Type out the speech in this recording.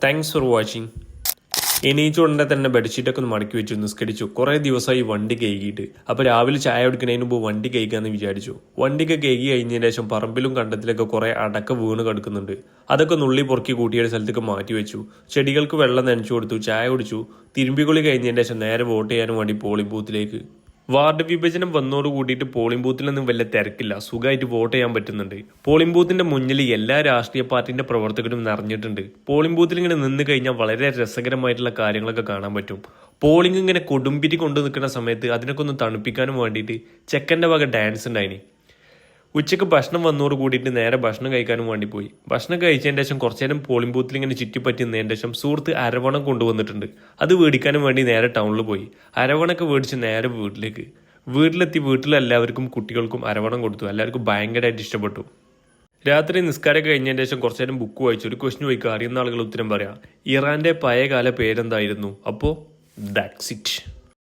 Thanks for watching. എണീച്ചുടനെ തന്നെ ബെഡ്ഷീറ്റൊക്കെ ഒന്ന് മടക്കി വെച്ചു, നിസ്കരിച്ചു. കുറേ ദിവസമായി വണ്ടി കഴുകിയിട്ട്. അപ്പോൾ രാവിലെ ചായ കുടിക്കുന്നതിന് മുമ്പ് വണ്ടി കഴുകാമെന്ന് വിചാരിച്ചു. വണ്ടിയൊക്കെ കഴുകി കഴിഞ്ഞതിന് ശേഷം പറമ്പിലും കണ്ടത്തിലൊക്കെ കുറേ അടക്ക വീണ് കിടക്കുന്നുണ്ട്. അതൊക്കെ നുള്ളി പൊറുക്കി കൂട്ടിയ സ്ഥലത്തേക്ക് മാറ്റി വെച്ചു. ചെടികൾക്ക് വെള്ളം നനച്ചു കൊടുത്തു, ചായ കുടിച്ചു. തിരുമ്പിക്കുളി കഴിഞ്ഞതിന് ശേഷം നേരെ വോട്ട് ചെയ്യാനും വേണ്ടി പോളിംഗ് ബൂത്തിലേക്ക്. വാർഡ് വിഭജനം വന്നോട് കൂടിയിട്ട് പോളിംഗ് ബൂത്തിലൊന്നും വലിയ തിരക്കില്ല, സുഖമായിട്ട് വോട്ട് ചെയ്യാൻ പറ്റുന്നുണ്ട്. പോളിംഗ് ബൂത്തിന്റെ മുന്നിൽ എല്ലാ രാഷ്ട്രീയ പാർട്ടിന്റെ പ്രവർത്തകരും നിറഞ്ഞിട്ടുണ്ട്. പോളിംഗ് ബൂത്തിൽ ഇങ്ങനെ നിന്ന് കഴിഞ്ഞാൽ വളരെ രസകരമായിട്ടുള്ള കാര്യങ്ങളൊക്കെ കാണാൻ പറ്റും. പോളിംഗ് ഇങ്ങനെ കൊടുമ്പിരി കൊണ്ടു നിൽക്കുന്ന സമയത്ത് അതിനൊക്കെ ഒന്ന് തണുപ്പിക്കാനും വേണ്ടിയിട്ട് ചെക്കൻ്റെ വക ഡാൻസ് ഉണ്ടായിനി. ഉച്ചയ്ക്ക് ഭക്ഷണം വന്നോട് കൂടിയിട്ട് നേരെ ഭക്ഷണം കഴിക്കാനും വേണ്ടി പോയി. ഭക്ഷണം കഴിച്ചതിന് ശേഷം കുറച്ചു നേരം പോളിംഗ് ബൂത്തിൽ ഇങ്ങനെ ചുറ്റിപ്പറ്റി നിന്നതിന് ശേഷം സുഹൃത്ത് അരവണം കൊണ്ടുവന്നിട്ടുണ്ട്. അത് മേടിക്കാനും വേണ്ടി നേരെ ടൗണിൽ പോയി. അരവണൊക്കെ മേടിച്ച് നേരെ വീട്ടിലെത്തി വീട്ടിലെല്ലാവർക്കും കുട്ടികൾക്കും അരവണം കൊടുത്തു. എല്ലാവർക്കും ഭയങ്കരമായിട്ട് ഇഷ്ടപ്പെട്ടു. രാത്രി നിസ്കാരം കഴിഞ്ഞതിന് ശേഷം കുറച്ചു നേരം ബുക്ക് വായിച്ചു. ഒരു ക്വസ്റ്റ്യൻ ചോദിക്കുക, അറിയുന്ന ആളുകൾ ഉത്തരം പറയാം. ഇറാന്റെ പഴയകാല പേരെന്തായിരുന്നു? അപ്പോൾ ദാറ്റ്സ് ഇറ്റ്.